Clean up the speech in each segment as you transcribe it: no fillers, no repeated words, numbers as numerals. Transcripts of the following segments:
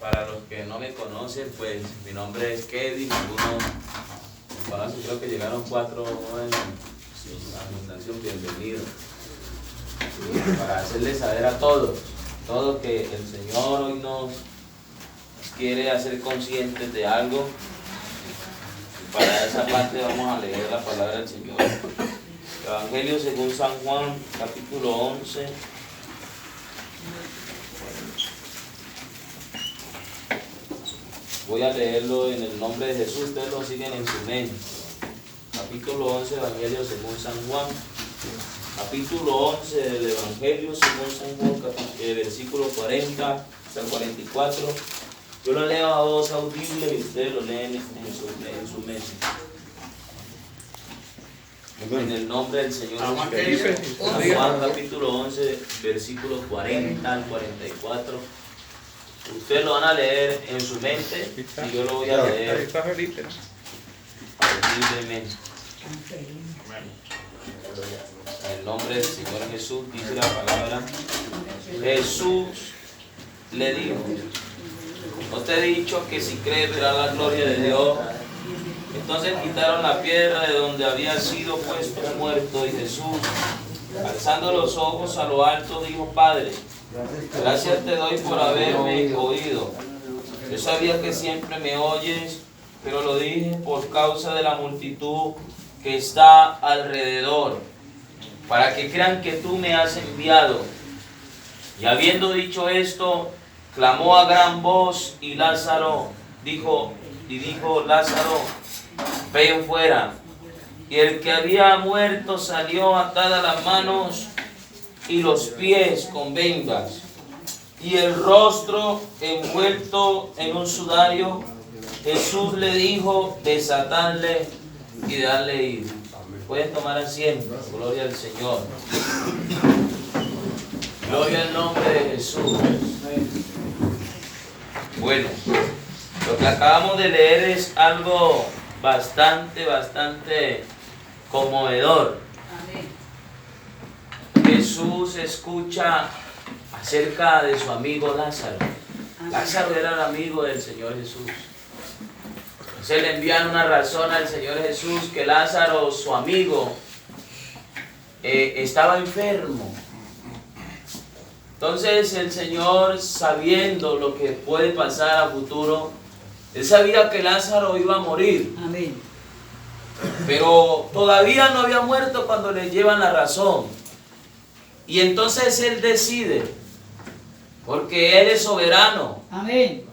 Para los que no me conocen, pues mi nombre es Kevin. Algunos me conocen, creo que llegaron 4 en la presentación. Bienvenidos. Para hacerles saber a todos que el Señor hoy nos quiere hacer conscientes de algo. Y para esa parte vamos a leer la palabra del Señor. Evangelio según San Juan, capítulo 11. Voy a leerlo en el nombre de Jesús, ustedes lo siguen en su mente. Capítulo 11, Evangelio según San Juan. Capítulo 11 del Evangelio según San Juan, versículo 40 hasta el 44. Yo lo leo a voz audible y ustedes lo leen en su mente. En el nombre del Señor Jesucristo. San Juan capítulo 11, versículos 40 al 44. Ustedes lo van a leer en su mente y yo lo voy a leer audiblemente. En el nombre del Señor Jesús dice la palabra. Jesús le dijo: ¿no te he dicho que si crees verás la gloria de Dios? Entonces quitaron la piedra de donde había sido puesto el muerto, y Jesús, alzando los ojos a lo alto, dijo: Padre, gracias te doy por haberme oído. Yo sabía que siempre me oyes, pero lo dije por causa de la multitud que está alrededor, para que crean que tú me has enviado. Y habiendo dicho esto, clamó a gran voz, y dijo, Lázaro, ven fuera. Y el que había muerto salió atadas las manos y los pies con vendas, y el rostro envuelto en un sudario. Jesús le dijo: desatadle y darle ir. Pueden tomar asiento. Gloria al Señor. Gloria al nombre de Jesús. Bueno, lo que acabamos de leer es algo bastante conmovedor. Jesús escucha acerca de su amigo Lázaro. Lázaro era el amigo del Señor Jesús. Se le envían una razón al Señor Jesús que Lázaro, su amigo, estaba enfermo. Entonces el Señor, sabiendo lo que puede pasar a futuro, Él sabía que Lázaro iba a morir. Amén. Pero todavía no había muerto cuando le llevan la razón. Y entonces Él decide, porque Él es soberano. Amén.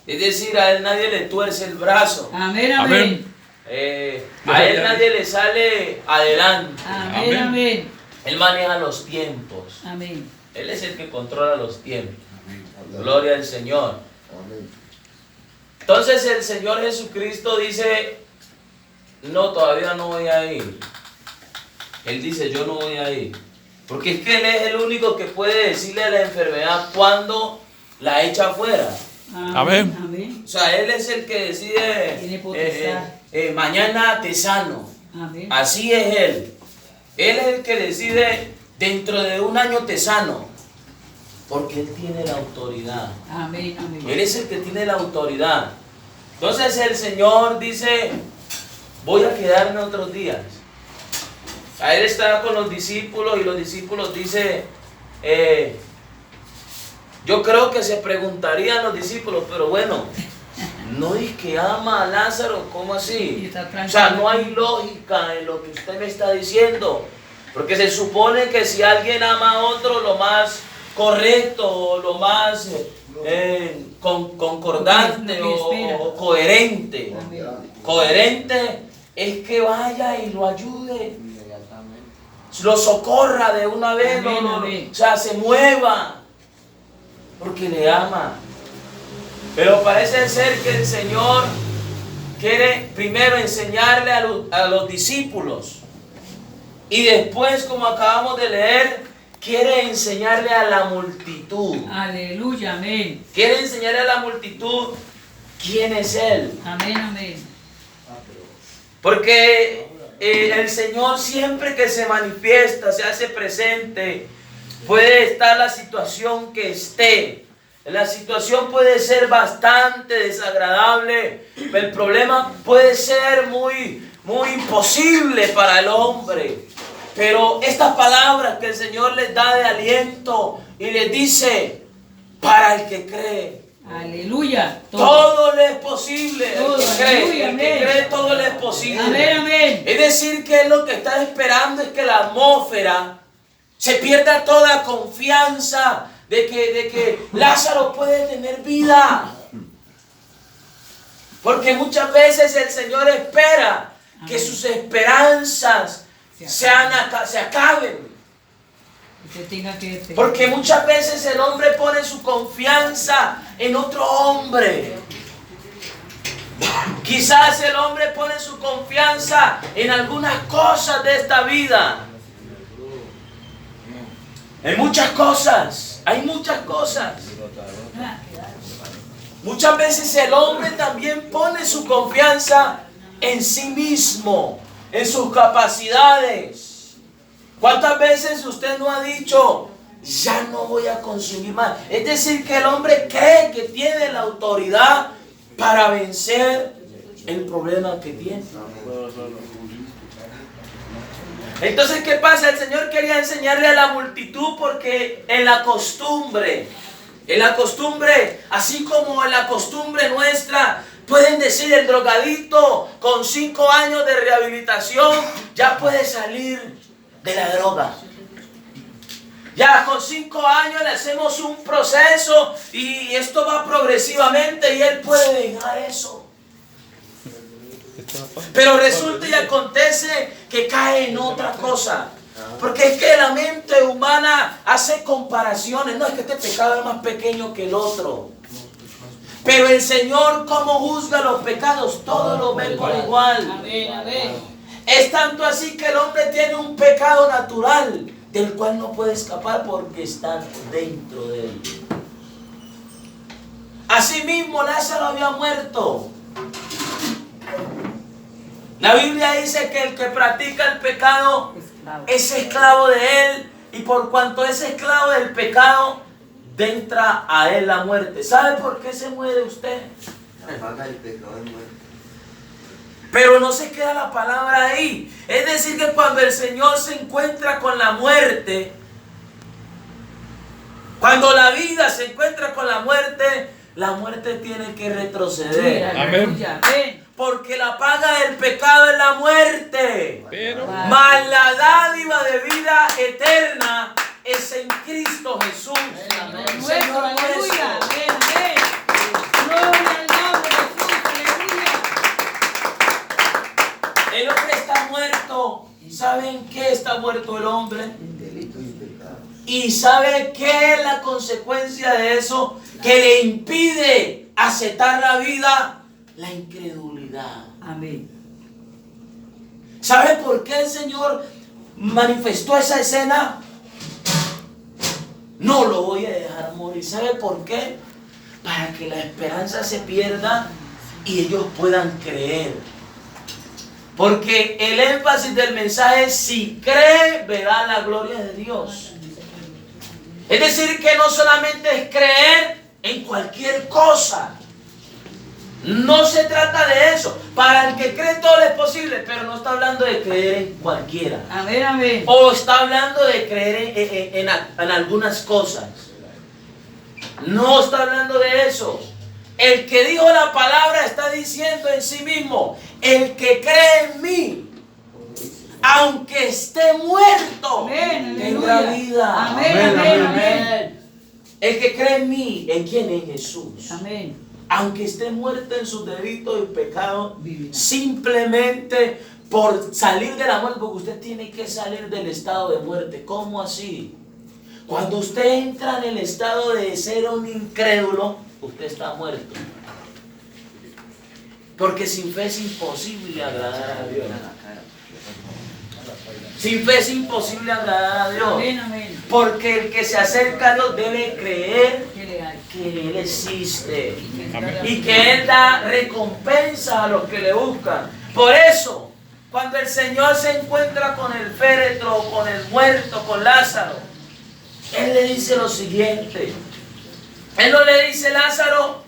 Es decir, a Él nadie le tuerce el brazo. Amén, amén. A Él nadie le sale adelante. Amén, amén. Él maneja los tiempos. Amén. Él es el que controla los tiempos. Gloria al Señor. Entonces el Señor Jesucristo dice: no, todavía no voy a ir. Él dice: yo no voy a ir. Porque es que Él es el único que puede decirle a la enfermedad cuándo la echa fuera. Amén. Amén. O sea, Él es el que decide, mañana te sano. Amén. Así es Él. Él es el que decide, dentro de un año te sano. Porque Él tiene la autoridad. Amén, amén. Él es el que tiene la autoridad. Entonces el Señor dice: voy a quedarme otros días. A Él estaba con los discípulos, y los discípulos dicen, yo creo que se preguntarían los discípulos, pero bueno, no es que ama a Lázaro, ¿cómo así? O sea, no hay lógica en lo que usted me está diciendo, porque se supone que si alguien ama a otro, lo más correcto, lo más concordante o coherente, es que vaya y lo ayude, lo socorra de una vez, o sea, se mueva, porque le ama. Pero parece ser que el Señor quiere primero enseñarle a los discípulos, y después, como acabamos de leer, quiere enseñarle a la multitud. Aleluya, amén. Quiere enseñarle a la multitud quién es Él. Amén, amén. Porque el Señor, siempre que se manifiesta, se hace presente, puede estar la situación que esté, La situación puede ser bastante desagradable. El problema puede ser muy imposible para el hombre. Pero estas palabras que el Señor les da de aliento y les dice, para el que cree. Aleluya. Todo le es posible. Todo, el que cree, aleluya, el que amén. cree, todo le es posible. Amén, amén. Es decir, que lo que está esperando es que la atmósfera se pierda toda confianza de que Lázaro puede tener vida. Porque muchas veces el Señor espera que sus esperanzas se acaben. Usted tenga que... Porque muchas veces el hombre pone su confianza en otro hombre. Quizás el hombre pone su confianza en algunas cosas de esta vida. En muchas cosas. Hay muchas cosas. Muchas veces el hombre también pone su confianza en sí mismo, en sus capacidades. ¿Cuántas veces usted no ha dicho, ya no voy a consumir más? Es decir, que el hombre cree que tiene la autoridad para vencer el problema que tiene. Entonces, ¿qué pasa? El Señor quería enseñarle a la multitud porque en la costumbre, así como en la costumbre nuestra, pueden decir el drogadicto con 5 años de rehabilitación ya puede salir de la droga. Ya con 5 años le hacemos un proceso y esto va progresivamente y él puede dejar eso. Pero resulta y acontece que cae en otra cosa. Porque es que la mente humana hace comparaciones. No, es que este pecado es más pequeño que el otro. Pero el Señor, ¿cómo juzga los pecados? Todos los ve por igual. Amén, amén. Es tanto así que el hombre tiene un pecado natural del cual no puede escapar porque está dentro de él. Asimismo, Lázaro había muerto. La Biblia dice que el que practica el pecado es esclavo de él, y por cuanto es esclavo del pecado, entra a él la muerte. ¿Sabe por qué se muere usted? Apaga el pecado de muerte. Pero no se queda la palabra ahí. Es decir, que cuando el Señor se encuentra con la muerte, cuando la vida se encuentra con la muerte tiene que retroceder. Aleluya, amén. Porque la paga del pecado es la muerte. Pero Mas la dádiva de vida eterna es en Cristo Jesús. Amén. Señor Nuestro, aleluya. nuestro. Amén, amén. Gloria al nombre de Jesús, aleluya. El hombre está muerto. ¿Saben qué está muerto el hombre? ¿Y sabe qué es la consecuencia de eso? Que le impide aceptar la vida. La incredulidad. Amén. ¿Sabe por qué el Señor manifestó esa escena? No lo voy a dejar morir. ¿Sabe por qué? Para que la esperanza se pierda y ellos puedan creer. Porque el énfasis del mensaje es: si cree, verá la gloria de Dios. Es decir, que no solamente es creer en cualquier cosa. No se trata de eso. Para el que cree todo es posible, pero no está hablando de creer en cualquiera. Amén, amén. O está hablando de creer en algunas cosas. No está hablando de eso. El que dijo la palabra está diciendo en sí mismo: el que cree en mí, aunque esté muerto, Amén, tendrá aleluya. vida. Amén, amén, amén. El que cree en mí, ¿en quién? En Jesús. Amén. Aunque esté muerto en sus delitos y pecados, Vivirá. simplemente por salir de la muerte, porque usted tiene que salir del estado de muerte. ¿Cómo así? Cuando usted entra en el estado de ser un incrédulo, usted está muerto. Porque sin fe es imposible agradar a Dios. Sin fe es imposible agradar a Dios. Amén, amén. Porque el que se acerca a Dios debe creer Qué legal. que Él existe. Amén. Y que Él da recompensa a los que le buscan. Por eso, cuando el Señor se encuentra con el féretro, con el muerto, con Lázaro, Él le dice lo siguiente. Él no le dice, Lázaro,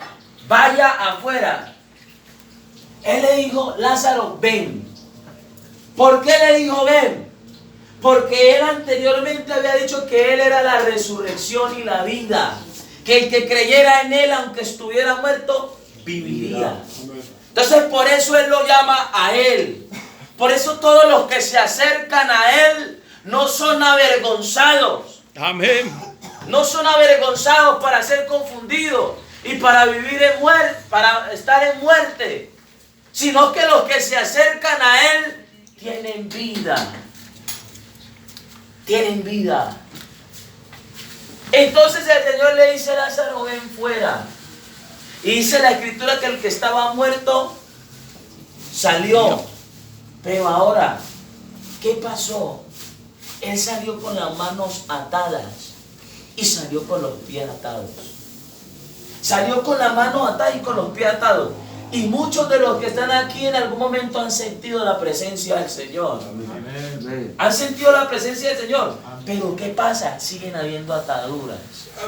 vaya afuera. Él le dijo, Lázaro, ven. ¿Por qué le dijo ven? Porque él anteriormente había dicho que él era la resurrección y la vida. Que el que creyera en él, aunque estuviera muerto, viviría. Entonces por eso él lo llama a él. Por eso todos los que se acercan a él no son avergonzados. Amén. No son avergonzados para ser confundidos y para vivir en muerte, para estar en muerte, sino que los que se acercan a él tienen vida. Tienen vida. Entonces el Señor le dice a Lázaro, ven fuera. Y dice la Escritura que el que estaba muerto salió. Pero ahora, ¿qué pasó? Él salió con las manos atadas y salió con los pies atados. Salió con las manos atadas y con los pies atados. Y muchos de los que están aquí en algún momento han sentido la presencia del Señor. Amén. Han sentido la presencia del Señor. Pero ¿qué pasa? Siguen habiendo ataduras.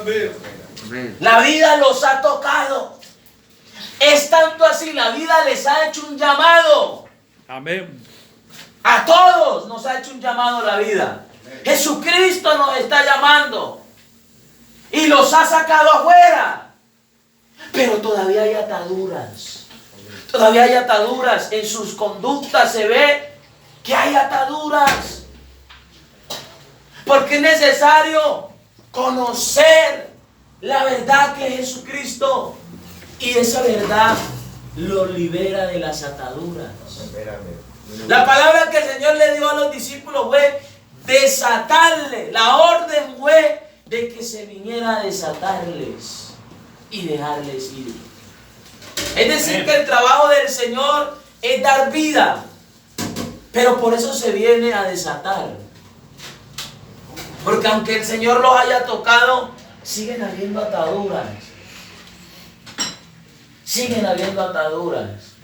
Amén. La vida los ha tocado. Es tanto así, la vida les ha hecho un llamado. Amén. A todos nos ha hecho un llamado la vida. Jesucristo nos está llamando. Y los ha sacado afuera. Pero todavía hay ataduras. Todavía hay ataduras. En sus conductas se ve que hay ataduras. Porque es necesario conocer la verdad que es Jesucristo. Y esa verdad lo libera de las ataduras. La palabra que el Señor le dio a los discípulos fue desatarle. La orden fue de que se viniera a desatarles y dejarles ir. Es decir, que el trabajo del Señor es dar vida, pero por eso se viene a desatar. Porque aunque el Señor los haya tocado, siguen habiendo ataduras. Siguen habiendo ataduras.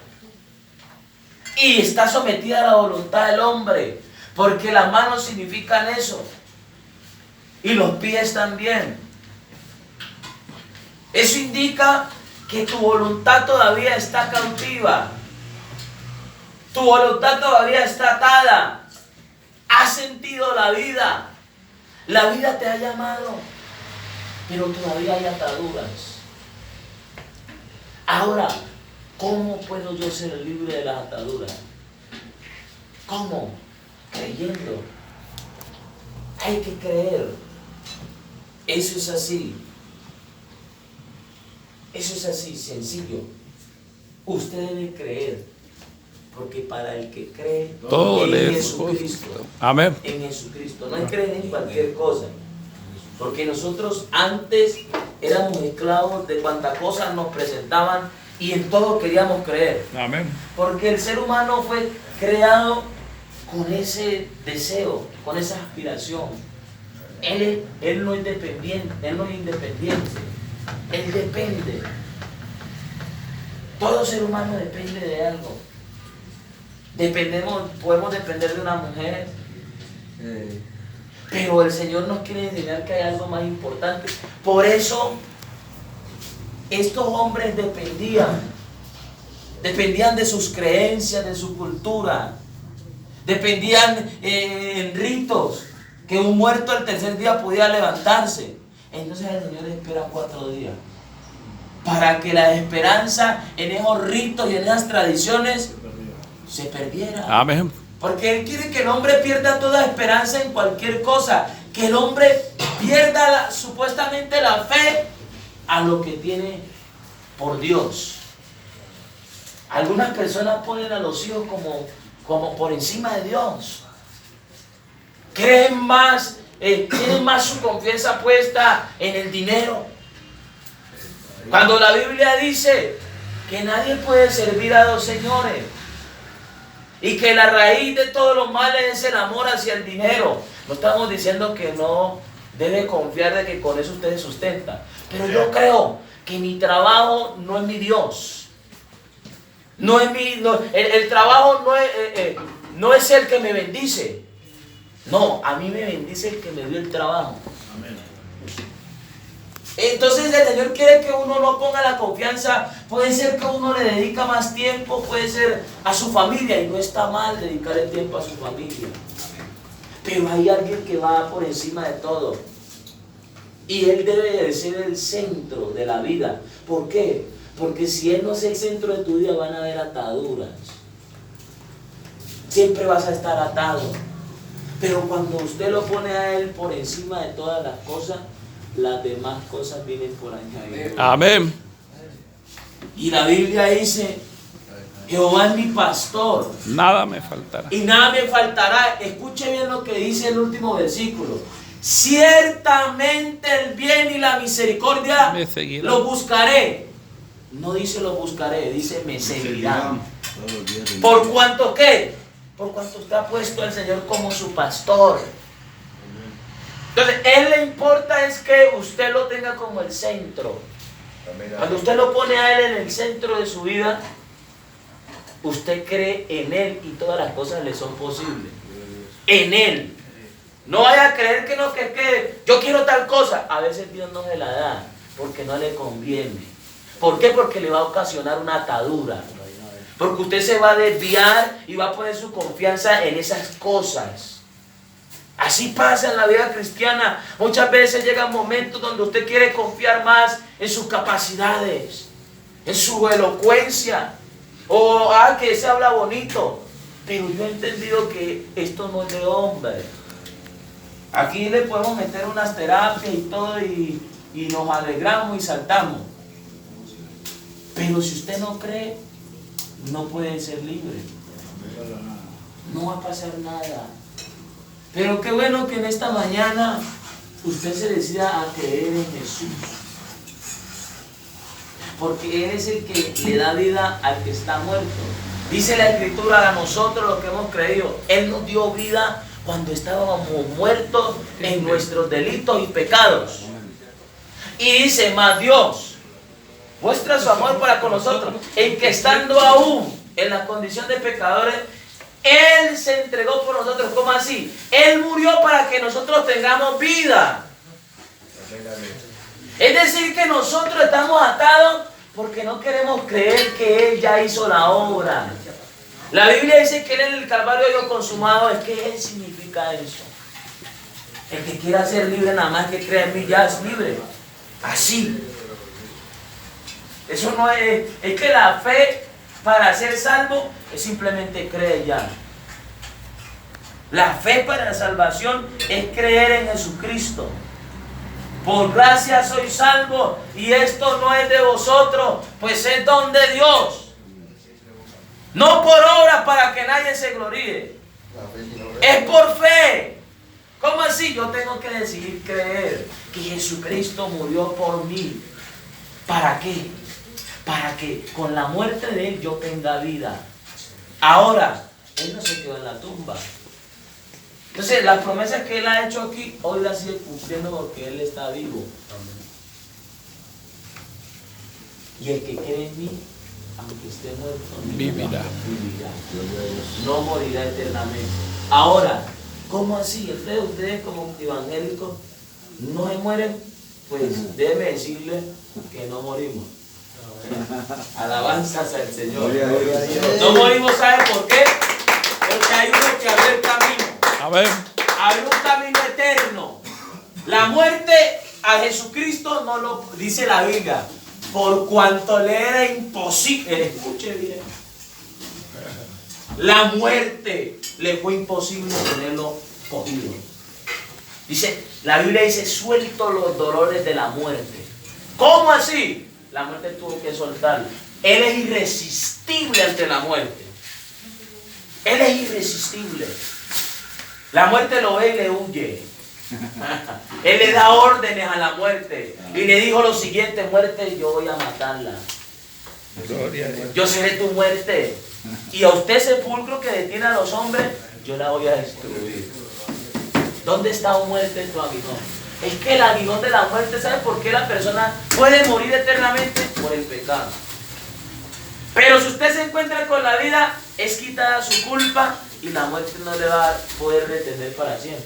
Y está sometida a la voluntad del hombre, porque las manos significan eso. Y los pies también. Eso indica que tu voluntad todavía está cautiva. Tu voluntad todavía está atada. Has sentido la vida. La vida te ha llamado, pero todavía hay ataduras. Ahora, ¿cómo puedo yo ser libre de las ataduras? ¿Cómo? Creyendo. Hay que creer. Eso es así. Eso es así, sencillo. Usted debe creer. Porque para el que cree Todo en le es Jesucristo. Amén. En Jesucristo. No hay creer en cualquier cosa. Porque nosotros antes éramos esclavos de cuantas cosas nos presentaban y en todo queríamos creer. Amén. Porque el ser humano fue creado con ese deseo, con esa aspiración. Él no es dependiente, él no es independiente. Él depende. Todo ser humano depende de algo. Podemos depender de una mujer. Pero el Señor nos quiere enseñar que hay algo más importante. Por eso, estos hombres dependían de sus creencias, de su cultura. Dependían en ritos, que un muerto al tercer día podía levantarse. Entonces el Señor espera 4 días. Para que la esperanza en esos ritos y en esas tradiciones se perdiera. Amén. Porque Él quiere que el hombre pierda toda esperanza en cualquier cosa. Que el hombre pierda supuestamente la fe a lo que tiene por Dios. Algunas personas ponen a los hijos como por encima de Dios. Creen más, tienen más su confianza puesta en el dinero. Cuando la Biblia dice que nadie puede servir a 2 señores. Y que la raíz de todos los males es el amor hacia el dinero. No estamos diciendo que no debe confiar de que con eso usted se sustenta. Pero yo creo que mi trabajo no es mi Dios. El trabajo no es el que me bendice. No, a mí me bendice el que me dio el trabajo. Entonces el Señor quiere que uno no ponga la confianza. Puede ser que uno le dedica más tiempo, puede ser a su familia, y no está mal dedicar el tiempo a su familia. Pero hay alguien que va por encima de todo. Y Él debe de ser el centro de la vida. ¿Por qué? Porque si Él no es el centro de tu vida, van a haber ataduras. Siempre vas a estar atado. Pero cuando usted lo pone a Él por encima de todas las cosas, las demás cosas vienen por añadir. Amén. Y la Biblia dice: Jehová es mi pastor Nada me faltará. y nada me faltará. Escuche bien lo que dice el último versículo. Ciertamente el bien y la misericordia Me seguirán. lo buscaré. No dice lo buscaré, dice me seguirán. ¿Por cuanto qué? Por cuanto usted ha puesto al Señor como su pastor. Entonces, Él le importa es que usted lo tenga como el centro. Cuando usted lo pone a Él en el centro de su vida, usted cree en Él y todas las cosas le son posibles. En Él. No vaya a creer que no, que yo quiero tal cosa. A veces Dios no se la da porque no le conviene. ¿Por qué? Porque le va a ocasionar una atadura. Porque usted se va a desviar y va a poner su confianza en esas cosas. Así pasa en la vida cristiana. Muchas veces llegan momentos donde usted quiere confiar más en sus capacidades, en su elocuencia, o que se habla bonito. Pero yo he entendido que esto no es de hombre. Aquí le podemos meter unas terapias y todo y nos alegramos y saltamos. Pero si usted no cree, no puede ser libre. No va a pasar nada. Pero qué bueno que en esta mañana usted se decida a creer en Jesús. Porque Él es el que le da vida al que está muerto. Dice la Escritura a nosotros los que hemos creído. Él nos dio vida cuando estábamos muertos en nuestros delitos y pecados. Y dice, más Dios muestra su amor para con nosotros, en que estando aún en la condición de pecadores, Él se entregó por nosotros. ¿Cómo así? Él murió para que nosotros tengamos vida. Es decir, que nosotros estamos atados porque no queremos creer que Él ya hizo la obra. La Biblia dice que Él en el Calvario dio consumado. Es que Él significa eso. El que quiera ser libre, nada más que crea en mí, ya es libre. Así. Eso no es que la fe para ser salvo es simplemente creer ya. La fe para la salvación es creer en Jesucristo. Por gracia soy salvo y esto no es de vosotros, pues es don de Dios. No por obra para que nadie se gloríe. Es por fe. ¿Cómo así? Yo tengo que decidir creer que Jesucristo murió por mí. ¿Para qué? Para que con la muerte de Él yo tenga vida. Ahora, Él no se quedó en la tumba. Entonces, las promesas que Él ha hecho aquí, hoy las sigue cumpliendo porque Él está vivo. Y el que cree en mí, aunque esté muerto, Vivirá. No morirá eternamente. Ahora, ¿cómo así? Ustedes como evangélicos no se mueren, pues debe decirle que no morimos. Alabanzas al Señor. No morimos, ¿saben por qué? Porque hay uno que abre el camino. Amén. Abre un camino eterno. La muerte a Jesucristo no lo dice la Biblia. Por cuanto le era imposible. Escuche bien. La muerte le fue imposible tenerlo cogido. Dice, la Biblia dice, suelto los dolores de la muerte. ¿Cómo así? La muerte tuvo que soltarlo. Él es irresistible ante la muerte. Él es irresistible. La muerte lo ve y le huye. Él le da órdenes a la muerte. Y le dijo lo siguiente: muerte, yo voy a matarla. Gloria a Dios. Yo seré tu muerte. Y a usted, sepulcro que detiene a los hombres, yo la voy a destruir. ¿Dónde está la muerte en tu aguijón? Es que el aguijón de la muerte, ¿sabe por qué la persona puede morir eternamente? Por el pecado. Pero si usted se encuentra con la vida, es quitada su culpa y la muerte no le va a poder retener para siempre.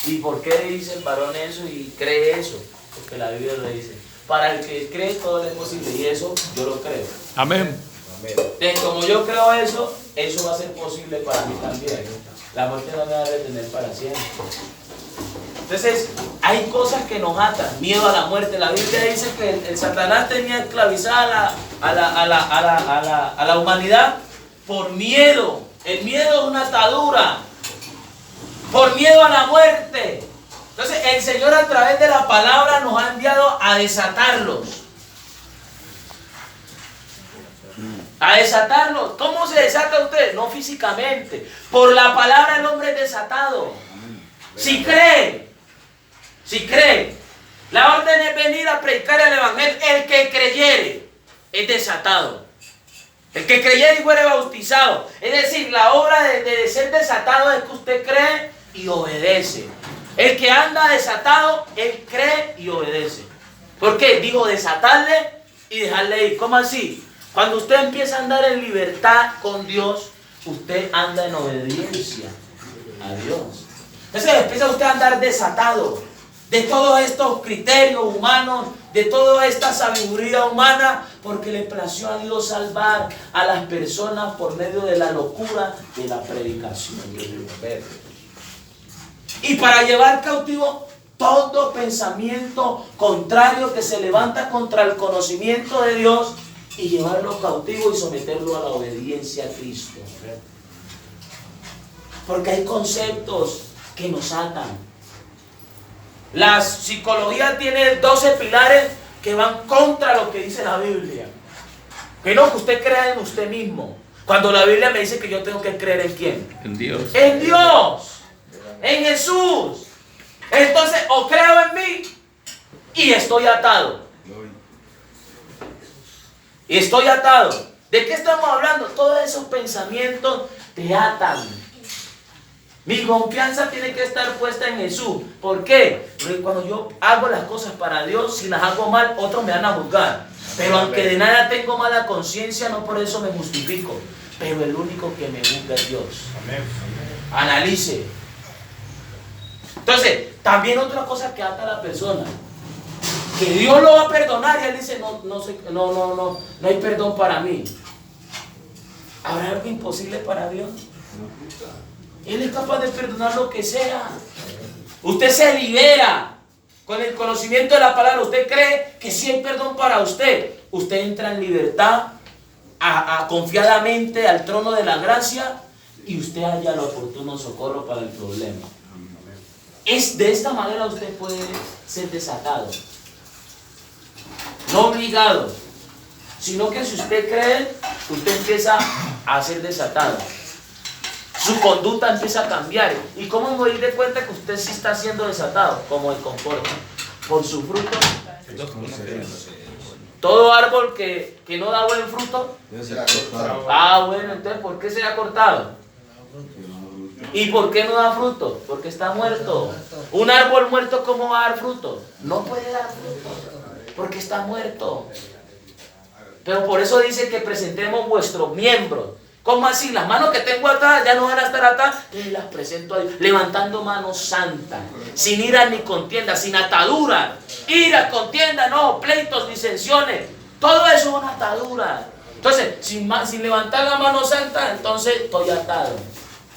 ¿Y por qué dice el varón eso y cree eso? Porque la Biblia lo dice. Para el que cree todo es posible, y eso yo lo creo. Amén. Entonces, como yo creo eso, eso va a ser posible para mí también. La muerte no me va a detener para siempre. Entonces, hay cosas que nos atan. Miedo a la muerte. La Biblia dice que el Satanás tenía esclavizada a la humanidad por miedo. El miedo es una atadura. Por miedo a la muerte. Entonces, el Señor a través de la palabra nos ha enviado a desatarlos. A desatarlos. ¿Cómo se desata usted? No físicamente. Por la palabra el hombre es desatado. Si cree. Si cree. La orden es venir a predicar el evangelio. El que creyere es desatado. El que creyere y fuere bautizado. Es decir, la obra de ser desatado es que usted cree y obedece. El que anda desatado, él cree y obedece. ¿Por qué? Dijo desatarle y dejarle ir. ¿Cómo así? Cuando usted empieza a andar en libertad con Dios, usted anda en obediencia a Dios. Entonces empieza usted a andar desatado de todos estos criterios humanos, de toda esta sabiduría humana, porque le plació a Dios salvar a las personas por medio de la locura de la predicación. Y para llevar cautivo todo pensamiento contrario que se levanta contra el conocimiento de Dios y llevarlo cautivo y someterlo a la obediencia a Cristo. Porque hay conceptos que nos atan. La psicología tiene 12 pilares que van contra lo que dice la Biblia. Que no, que usted crea en usted mismo. Cuando la Biblia me dice que yo tengo que creer en ¿quién? En Dios. En Dios. En Jesús. Entonces, o creo en mí y estoy atado. Y estoy atado. ¿De qué estamos hablando? Todos esos pensamientos te atan. Mi confianza tiene que estar puesta en Jesús. ¿Por qué? Porque cuando yo hago las cosas para Dios, si las hago mal, otros me van a juzgar. Pero aunque de nada tengo mala conciencia, no por eso me justifico. Pero el único que me juzga es Dios. Analice. Entonces, también otra cosa que ata a la persona, que Dios lo va a perdonar, y él dice, no hay perdón para mí. ¿Habrá algo imposible para Dios? Él es capaz de perdonar lo que sea. Usted se libera con el conocimiento de la palabra. Usted cree que sí hay perdón para usted. Usted entra en libertad confiadamente al trono de la gracia y usted halla el oportuno socorro para el problema. De esta manera usted puede ser desatado. No obligado, sino que si usted cree, usted empieza a ser desatado. Su conducta empieza a cambiar. ¿Y cómo me doy de cuenta que usted sí está siendo desatado? ¿Cómo se comporta? Por su fruto. Todo árbol que no da buen fruto. Bueno, entonces ¿por qué se ha cortado? ¿Y por qué no da fruto? Porque está muerto. Un árbol muerto, ¿cómo va a dar fruto? No puede dar fruto, porque está muerto. Pero por eso dice que presentemos vuestros miembros. ¿Cómo así? Las manos que tengo atadas ya no van a estar atadas. Y las presento a Dios, levantando manos santas, sin ira ni contienda, sin atadura. Ira, contienda, no, pleitos, disensiones. Todo eso es una atadura. Entonces, sin levantar la mano santa, entonces estoy atado.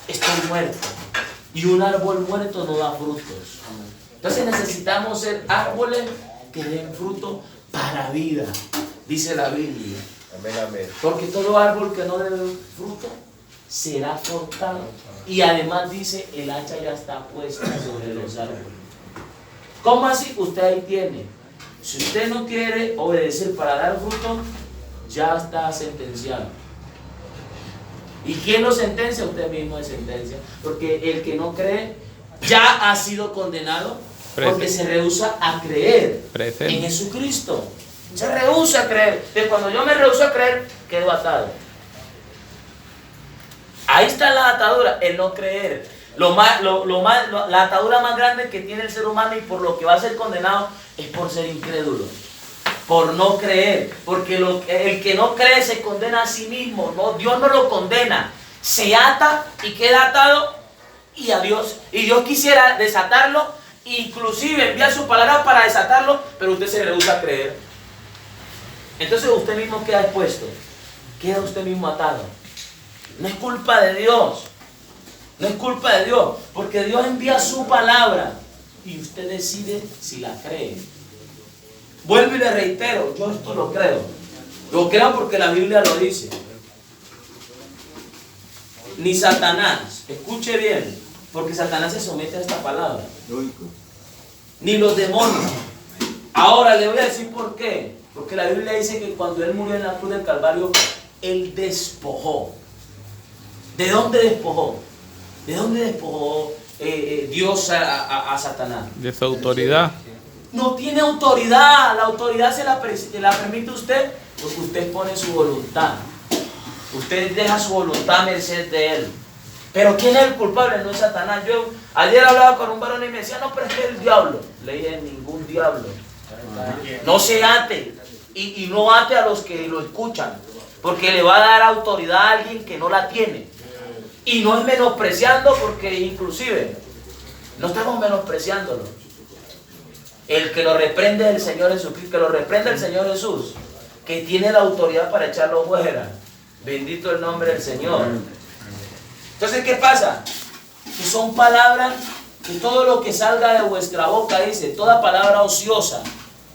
Estoy muerto. Y un árbol muerto no da frutos. Entonces necesitamos ser árboles que den fruto para vida, dice la Biblia. Amén, amén. Porque todo árbol que no dé fruto será cortado. Y además dice, el hacha ya está puesta sobre los árboles. ¿Cómo así? Usted ahí tiene. Si usted no quiere obedecer para dar fruto, ya está sentenciado. ¿Y quién lo sentencia? Usted mismo es sentencia. Porque el que no cree ya ha sido condenado porque se rehúsa a creer en Jesucristo. Se rehúsa a creer. Entonces, cuando yo me rehúso a creer, quedo atado. Ahí está la atadura, el no creer. La atadura más grande que tiene el ser humano y por lo que va a ser condenado es por ser incrédulo. Por no creer. Porque el que no cree se condena a sí mismo. No, Dios no lo condena. Se ata y queda atado y a Dios. Y Dios quisiera desatarlo, inclusive enviar su palabra para desatarlo, pero usted se rehúsa a creer. Entonces usted mismo queda expuesto, queda usted mismo atado. No es culpa de Dios, no es culpa de Dios, porque Dios envía su palabra y usted decide si la cree. Vuelvo y le reitero, yo esto lo creo porque la Biblia lo dice. Ni Satanás, escuche bien, porque Satanás se somete a esta palabra, ni los demonios. Ahora le voy a decir por qué. Porque la Biblia dice que cuando Él murió en la cruz del Calvario, Él despojó. ¿De dónde despojó? ¿De dónde despojó Dios a Satanás? De su autoridad. No tiene autoridad. La autoridad se la permite usted porque usted pone su voluntad. Usted deja su voluntad a merced de Él. Pero ¿quién es el culpable? No es Satanás. Yo ayer hablaba con un varón y me decía, no, pero es que el diablo. Le dije, ningún diablo. No se ate. Y no ate a los que lo escuchan. Porque le va a dar autoridad a alguien que no la tiene. Y no es menospreciando, porque inclusive no estamos menospreciándolo. El que lo reprende es el Señor Jesucristo, que lo reprende el Señor Jesús, que tiene la autoridad para echarlo fuera. Bendito el nombre del Señor. Entonces, ¿qué pasa? Que son palabras, que todo lo que salga de vuestra boca, dice, toda palabra ociosa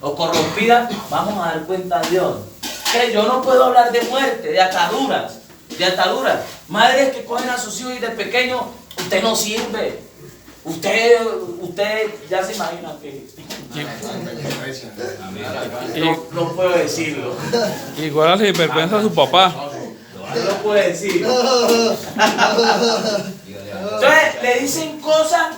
o corrompida, vamos a dar cuenta a Dios. Que yo no puedo hablar de muerte, de ataduras. Madres que cogen a sus hijos y de pequeño, usted no sirve. Usted ya se imagina que... No puedo decirlo. Igual a la hiperpensa a su papá. No puedo decir. Entonces le dicen cosas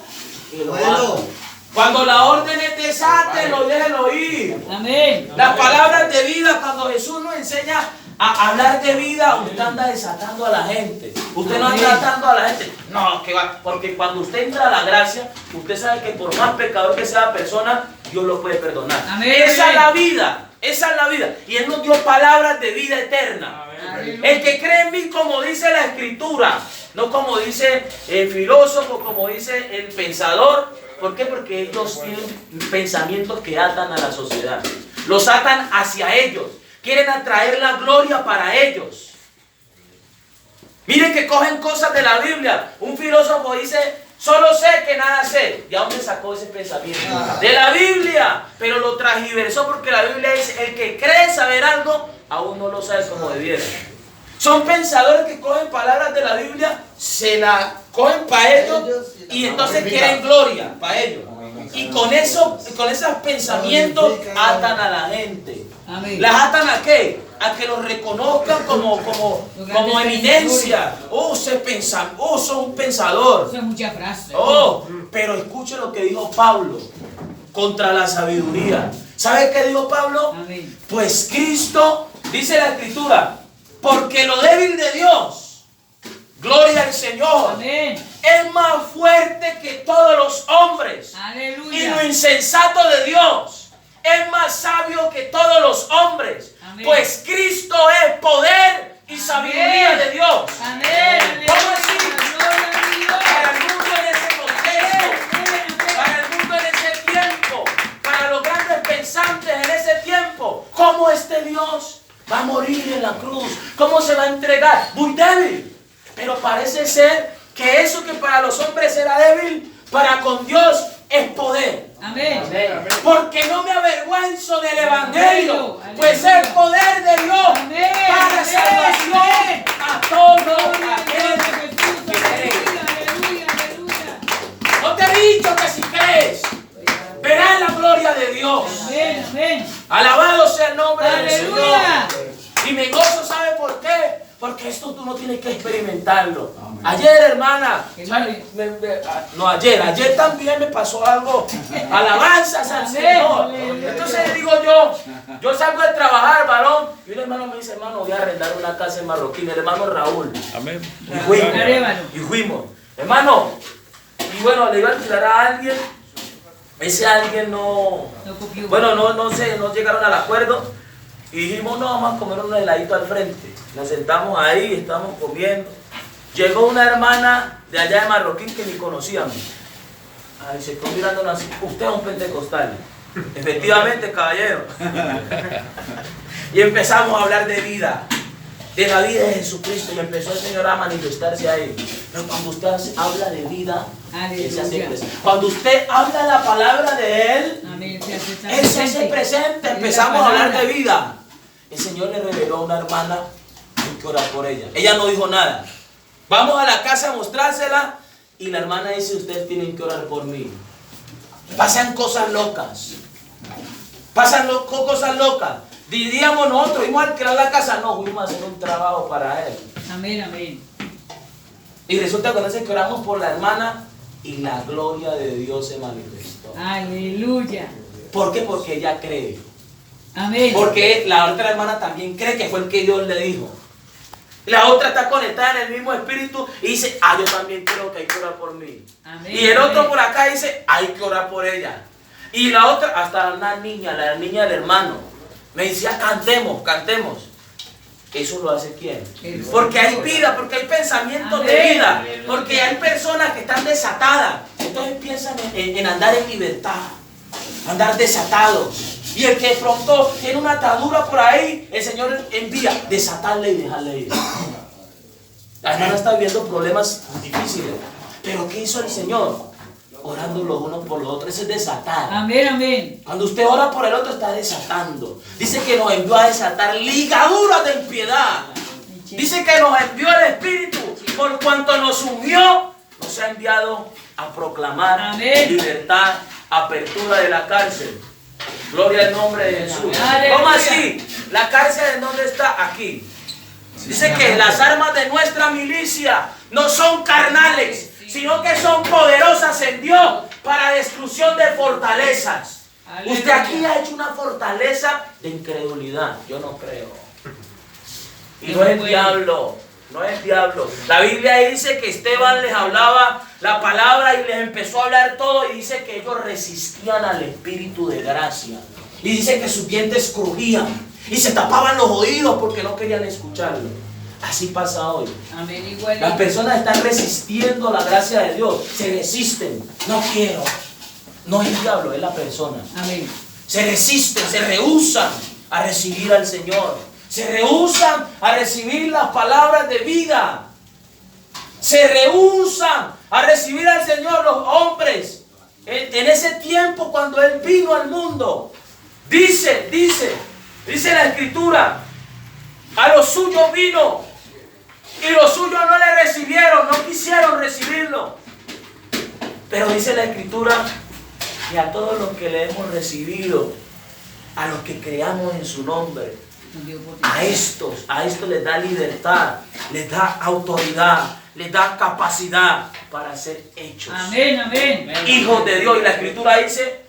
y lo hacen. Cuando la orden es desátelo, déjelo ir. Amén. Las palabras de vida, cuando Jesús nos enseña a hablar de vida, usted anda desatando a la gente. Usted no anda atando a la gente. No, porque cuando usted entra a la gracia, usted sabe que por más pecador que sea la persona, Dios lo puede perdonar. Amén. Esa es la vida. Esa es la vida. Y Él nos dio palabras de vida eterna. Amén. El que cree en mí, como dice la Escritura, no como dice el filósofo, como dice el pensador. ¿Por qué? Porque ellos tienen pensamientos que atan a la sociedad. Los atan hacia ellos. Quieren atraer la gloria para ellos. Miren que cogen cosas de la Biblia. Un filósofo dice, solo sé que nada sé. ¿De dónde sacó ese pensamiento? De la Biblia. Pero lo transgiversó porque la Biblia dice, el que cree saber algo, aún no lo sabe como debiera. Son pensadores que cogen palabras de la Biblia, se la cogen para ellos y entonces quieren gloria para ellos. Y con esos pensamientos atan a la gente. Amén. ¿Las atan a qué? A que los reconozcan como eminencia. Son un pensador. Eso es mucha frase. Pero escuche lo que dijo Pablo contra la sabiduría. ¿Sabe qué dijo Pablo? Amén. Pues Cristo, dice la Escritura, porque lo débil de Dios, gloria al Señor, Amén. es más fuerte que todos los hombres. Aleluya. Y lo insensato de Dios es más sabio que todos los hombres. Amén. Pues Cristo es poder y sabiduría de Dios. Amén. ¿Cómo así? Gloria a Dios. Para el mundo en ese contexto, para el mundo en ese tiempo, para los grandes pensantes en ese tiempo, ¿cómo este Dios va a morir en la cruz? ¿Cómo se va a entregar? Muy débil. Pero parece ser que eso que para los hombres era débil, para con Dios es poder. Amén. Porque no me avergüenzo del Evangelio, pues es poder de Dios Amén. para salvación a todos Gloria a aquellos Dios, Jesús. que creen. Aleluya, aleluya. No te he dicho que si crees, verás la gloria de Dios. Amén, amén. Alabado sea el nombre del Señor. Aleluya. Y me gozo, ¿sabe por qué? Porque esto tú no tienes que experimentarlo. Ayer, hermana, ayer también me pasó algo. Alabanzas al Señor. Entonces digo yo salgo de trabajar, varón, y un hermano me dice, hermano, voy a arrendar una casa en Marroquín, el hermano Raúl. Amén. Y fuimos, hermano, y bueno, le iba a alquilar a alguien. Ese alguien no llegaron al acuerdo. Y dijimos, no, vamos a comer un heladito al frente. Nos sentamos ahí, estamos comiendo. Llegó una hermana de allá de Marroquín que ni conocíamos. Ay, se quedó mirándonos así. Usted es un pentecostal. Efectivamente, caballero. Y empezamos a hablar de vida. De la vida de Jesucristo. Y empezó el Señor a manifestarse ahí. Pero cuando usted habla de vida, Él se hace presente. Cuando usted habla la palabra de Él, Amén. Él se hace presente. Empezamos a hablar de vida. El Señor le reveló a una hermana que orar por ella. Ella no dijo nada. Vamos a la casa a mostrársela. Y la hermana dice, ustedes tienen que orar por mí. Pasan cosas locas. Pasan cosas locas. Diríamos nosotros, fuimos a alquilar la casa. No, fuimos a hacer un trabajo para Él. Amén, amén. Y resulta que oramos por la hermana y la gloria de Dios se manifestó. Aleluya. ¿Por qué? Porque ella cree. Amén. Porque la otra hermana también cree que fue el que Dios le dijo. La otra está conectada en el mismo espíritu y dice, yo también creo que hay que orar por mí. Amén, Y el otro amén. por acá dice, hay que orar por ella. Y la otra, hasta una niña, la niña del hermano, me decía, cantemos, cantemos. ¿Eso lo hace quién? Porque hay vida, porque hay pensamientos de Amén. vida, porque hay personas que están desatadas. Entonces piensan en andar en libertad, andar desatados. Y el que pronto tiene una atadura por ahí, el Señor envía desatarle y dejarle ir. La hermana está viviendo problemas difíciles. Pero ¿qué hizo el Señor? Orando los unos por los otros. Eso es desatar. Amén, amén. Cuando usted ora por el otro, está desatando. Dice que nos envió a desatar ligaduras de impiedad. Dice que nos envió el Espíritu. Por cuanto nos unió, nos ha enviado a proclamar Amén. libertad, apertura de la cárcel. Gloria al nombre de Jesús. Aleluya. ¿Cómo así? La cárcel, ¿en dónde está? Aquí. Dice que las armas de nuestra milicia no son carnales, sino que son poderosas en Dios para destrucción de fortalezas. Aleluya. Usted aquí ha hecho una fortaleza de incredulidad. Yo no creo. Y no es diablo. No es diablo. La Biblia dice que Esteban les hablaba la palabra y les empezó a hablar todo y dice que ellos resistían al Espíritu de gracia. Y dice que sus dientes crujían y se tapaban los oídos porque no querían escucharlo. Así pasa hoy. Amén, igual. Las personas están resistiendo la gracia de Dios. Se resisten. No quiero. No es el diablo, es la persona. Amén. Se resisten, se rehúsan a recibir al Señor. Se rehúsan a recibir las palabras de vida. Se rehúsan a recibir al Señor los hombres. En ese tiempo cuando Él vino al mundo. Dice la Escritura. A los suyos vino. Y los suyos no le recibieron. No quisieron recibirlo. Pero dice la Escritura. Y a todos los que le hemos recibido. A los que creamos en su nombre. A estos les da libertad, les da autoridad, les da capacidad para ser hechos Amén, amén. hijos de Dios. Y la Escritura dice